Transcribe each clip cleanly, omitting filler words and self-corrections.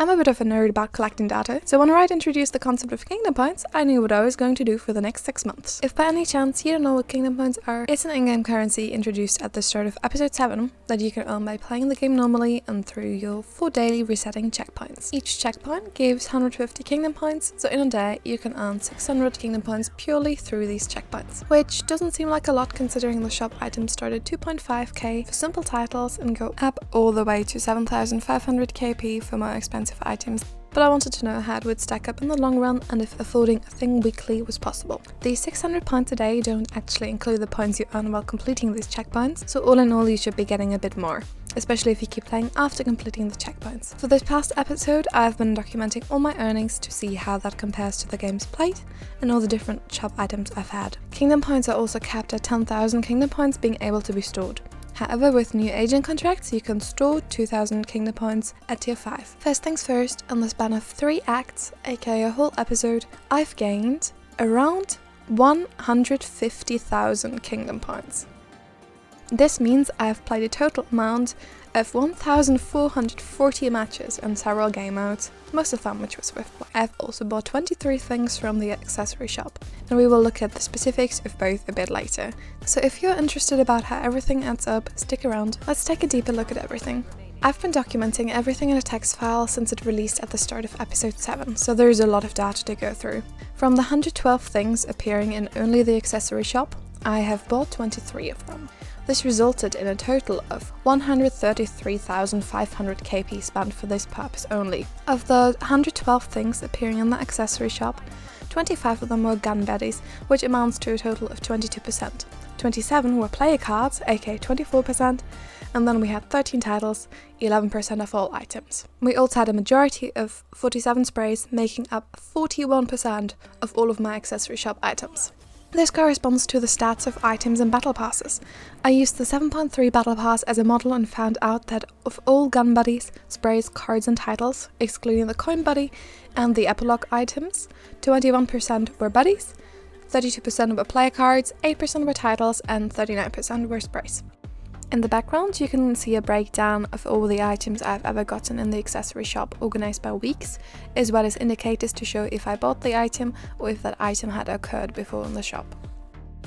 I'm a bit of a nerd about collecting data, so when Riot introduced the concept of Kingdom Points, I knew what I was going to do for the next 6 months. If by any chance you don't know what Kingdom Points are, it's an in-game currency introduced at the start of episode 7 that you can earn by playing the game normally and through your 4 daily resetting checkpoints. Each checkpoint gives 150 Kingdom Points, so in a day you can earn 600 Kingdom Points purely through these checkpoints, which doesn't seem like a lot considering the shop items start at 2.5k for simple titles and go up all the way to 7,500 KP for more expensive items, but I wanted to know how it would stack up in the long run and if affording a thing weekly was possible. These 600 points a day don't actually include the points you earn while completing these checkpoints, so all in all you should be getting a bit more, especially if you keep playing after completing the checkpoints. For this past episode, I've been documenting all my earnings to see how that compares to the games played and all the different shop items I've had. Kingdom Points are also capped at 10,000 Kingdom Points being able to be stored. However, with new agent contracts, you can store 2,000 Kingdom Points at tier 5. First things first, in the span of 3 acts, aka a whole episode, I've gained around 150,000 Kingdom Points. This means I've played a total amount of 1,440 matches in several game modes, most of them which was Swift play. I've also bought 23 things from the accessory shop, and we will look at the specifics of both a bit later. So if you're interested about how everything adds up, stick around, let's take a deeper look at everything. I've been documenting everything in a text file since it released at the start of episode 7, so there's a lot of data to go through. From the 112 things appearing in only the accessory shop, I have bought 23 of them. This resulted in a total of 133,500 KP spent for this purpose only. Of the 112 things appearing in the accessory shop, 25 of them were gun baddies, which amounts to a total of 22%. 27 were player cards, aka 24%, and then we had 13 titles, 11% of all items. We also had a majority of 47 sprays, making up 41% of all of my accessory shop items. This corresponds to the stats of items and battle passes. I used the 7.3 battle pass as a model and found out that of all gun buddies, sprays, cards and titles, excluding the coin buddy and the epilogue items, 21% were buddies, 32% were player cards, 8% were titles and 39% were sprays. In the background you can see a breakdown of all the items I've ever gotten in the accessory shop organized by weeks, as well as indicators to show if I bought the item or if that item had occurred before in the shop.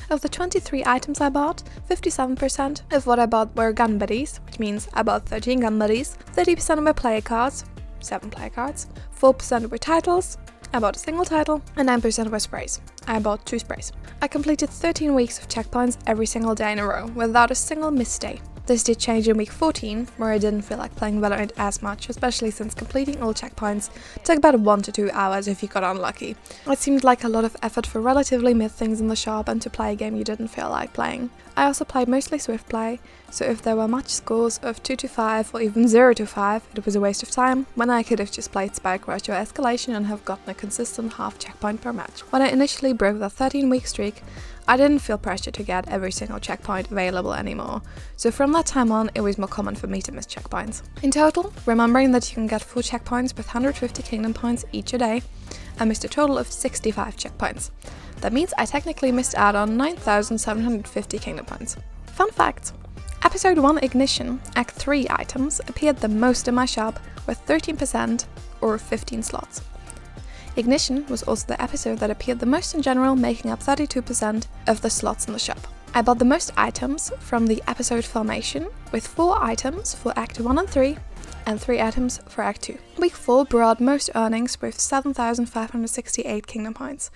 Of the 23 items I bought, 57% of what I bought were gun buddies, which means I bought 13 gun buddies, 30% were player cards, 7 player cards, 4% were titles, I bought a single title, and 9% were sprays. I bought 2 sprays. I completed 13 weeks of checkpoints every single day in a row, without a single missed day. This did change in week 14, where I didn't feel like playing Valorant as much, especially since completing all checkpoints took about 1 to 2 hours if you got unlucky. It seemed like a lot of effort for relatively mid things in the shop and to play a game you didn't feel like playing. I also played mostly Swift play, so if there were match scores of 2 to 5 or even 0 to 5, it was a waste of time, when I could have just played Spike Rush or Escalation and have gotten a consistent half checkpoint per match. When I initially broke the 13-week streak, I didn't feel pressure to get every single checkpoint available anymore, so from that time on it was more common for me to miss checkpoints. In total, remembering that you can get 4 checkpoints with 150 Kingdom Points each a day, I missed a total of 65 checkpoints. That means I technically missed out on 9,750 Kingdom Points. Fun fact! Episode 1 Ignition, Act 3 items appeared the most in my shop with 13% or 15 slots. Ignition was also the episode that appeared the most in general, making up 32% of the slots in the shop. I bought the most items from the episode Formation, with 4 items for Act 1 and 3, and 3 items for Act 2. Week 4 brought most earnings with 7,568 Kingdom Points.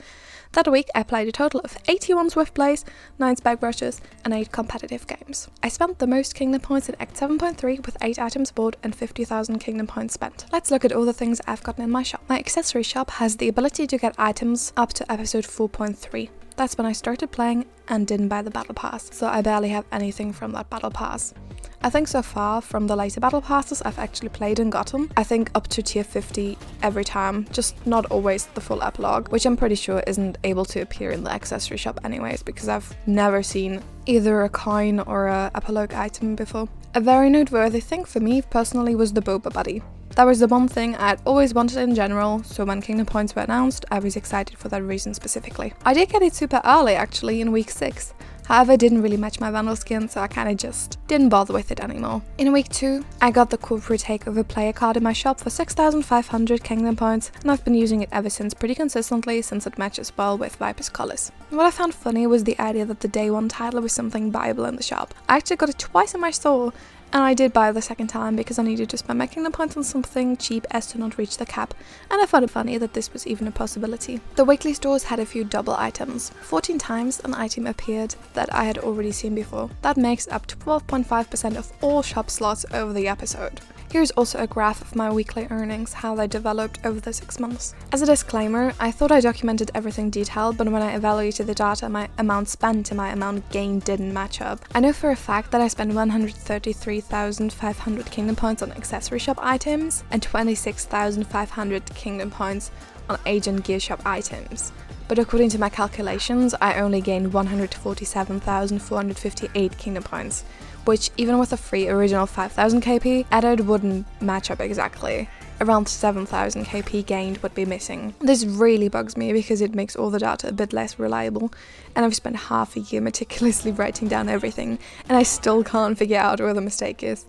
That week I played a total of 81 Swift plays, 9 Spike Rushes, and 8 competitive games. I spent the most Kingdom Points in Act 7.3 with 8 items bought and 50,000 Kingdom Points spent. Let's look at all the things I've gotten in my shop. My accessory shop has the ability to get items up to episode 4.3. That's when I started playing and didn't buy the battle pass, so I barely have anything from that battle pass. I think so far from the later battle passes I've actually played and gotten, I think up to tier 50 every time, just not always the full epilogue, which I'm pretty sure isn't able to appear in the accessory shop anyways, because I've never seen either a coin or a epilogue item before. A very noteworthy thing for me personally was the Boba Buddy. That was the one thing I'd always wanted in general, so when Kingdom Points were announced, I was excited for that reason specifically. I did get it super early actually in week 6, However, it didn't really match my Vandal skin, so I kinda just didn't bother with it anymore. In week 2, I got the corporate takeover player card in my shop for 6,500 kingdom points, and I've been using it ever since pretty consistently since it matches well with Viper's colours. What I found funny was the idea that the day 1 title was something buyable in the shop. I actually got it twice in my store, and I did buy it the second time because I needed to spend my kingdom points on something cheap as to not reach the cap, and I found it funny that this was even a possibility. The weekly stores had a few double items. 14 times an item appeared that I had already seen before. That makes up 12.5% of all shop slots over the episode. Here's also a graph of my weekly earnings, how they developed over the 6 months. As a disclaimer, I thought I documented everything detailed, but when I evaluated the data, my amount spent to my amount gained didn't match up. I know for a fact that I spent 133,500 kingdom points on accessory shop items and 26,500 kingdom points on agent gear shop items. But according to my calculations, I only gained 147,458 kingdom points, which even with a free original 5,000 KP added wouldn't match up exactly. Around 7,000 KP gained would be missing. This really bugs me because it makes all the data a bit less reliable, and I've spent half a year meticulously writing down everything, and I still can't figure out where the mistake is.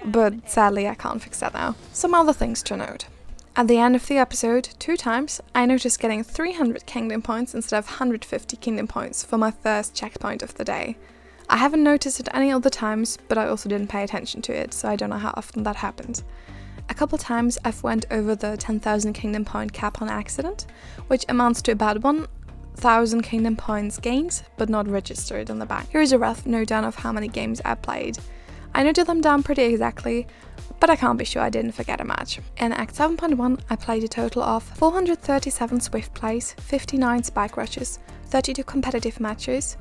But sadly I can't fix that now. Some other things to note. At the end of the episode, 2 times, I noticed getting 300 kingdom points instead of 150 kingdom points for my first checkpoint of the day. I haven't noticed it any other times, but I also didn't pay attention to it, so I don't know how often that happened. A couple times I've went over the 10,000 kingdom point cap on accident, which amounts to about 1,000 kingdom points gained, but not registered on the back. Here is a rough note down of how many games I played. I noted them down pretty exactly, but I can't be sure I didn't forget a match. In Act 7.1, I played a total of 437 swift plays, 59 spike rushes, 32 competitive matches,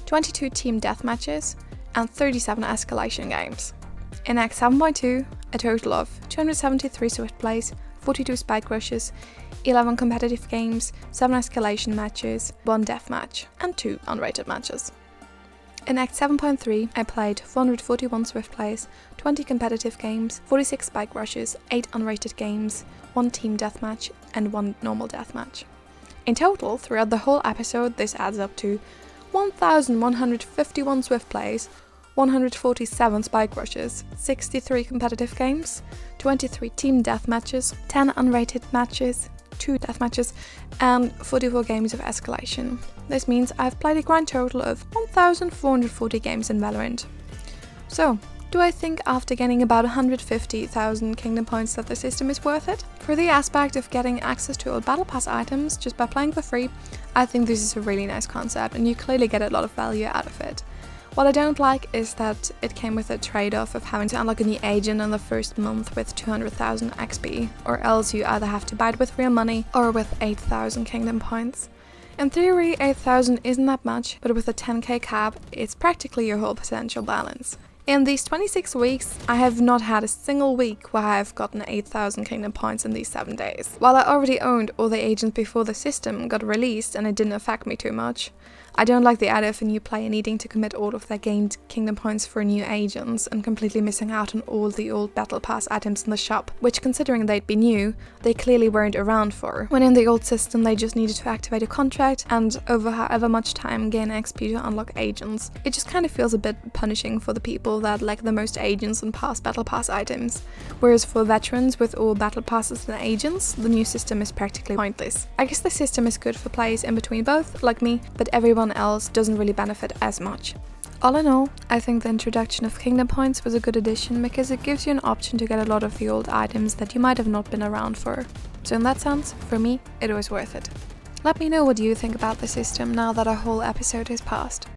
22 team death matches, and 37 escalation games. In Act 7.2, a total of 273 swift plays, 42 spike rushes, 11 competitive games, 7 escalation matches, 1 death match, and 2 unrated matches. In Act 7.3, I played 441 swift plays, 20 competitive games, 46 spike rushes, 8 unrated games, 1 team deathmatch, and 1 normal deathmatch. In total, throughout the whole episode, this adds up to 1,151 swift plays, 147 spike rushes, 63 competitive games, 23 team deathmatches, 10 unrated matches, 2 deathmatches, and 44 games of escalation. This means I've played a grand total of 1,440 games in Valorant. So, do I think after getting about 150,000 kingdom points that the system is worth it? For the aspect of getting access to all battle pass items just by playing for free, I think this is a really nice concept and you clearly get a lot of value out of it. What I don't like is that it came with a trade-off of having to unlock a new agent in the first month with 200,000 XP, or else you either have to buy it with real money or with 8,000 kingdom points. In theory, 8,000 isn't that much, but with a 10k cap, it's practically your whole potential balance. In these 26 weeks, I have not had a single week where I have gotten 8,000 kingdom points in these 7 days. While I already owned all the agents before the system got released and it didn't affect me too much, I don't like the idea of a new player needing to commit all of their gained kingdom points for new agents and completely missing out on all the old battle pass items in the shop, which considering they'd be new, they clearly weren't around for. When in the old system they just needed to activate a contract and over however much time gain XP to unlock agents. It just kind of feels a bit punishing for the people that lack the most agents and past battle pass items. Whereas for veterans with all battle passes and agents, the new system is practically pointless. I guess the system is good for players in between both, like me, but everyone else doesn't really benefit as much. All in all, I think the introduction of kingdom points was a good addition because it gives you an option to get a lot of the old items that you might have not been around for. So in that sense, for me, it was worth it. Let me know what you think about the system now that a whole episode has passed.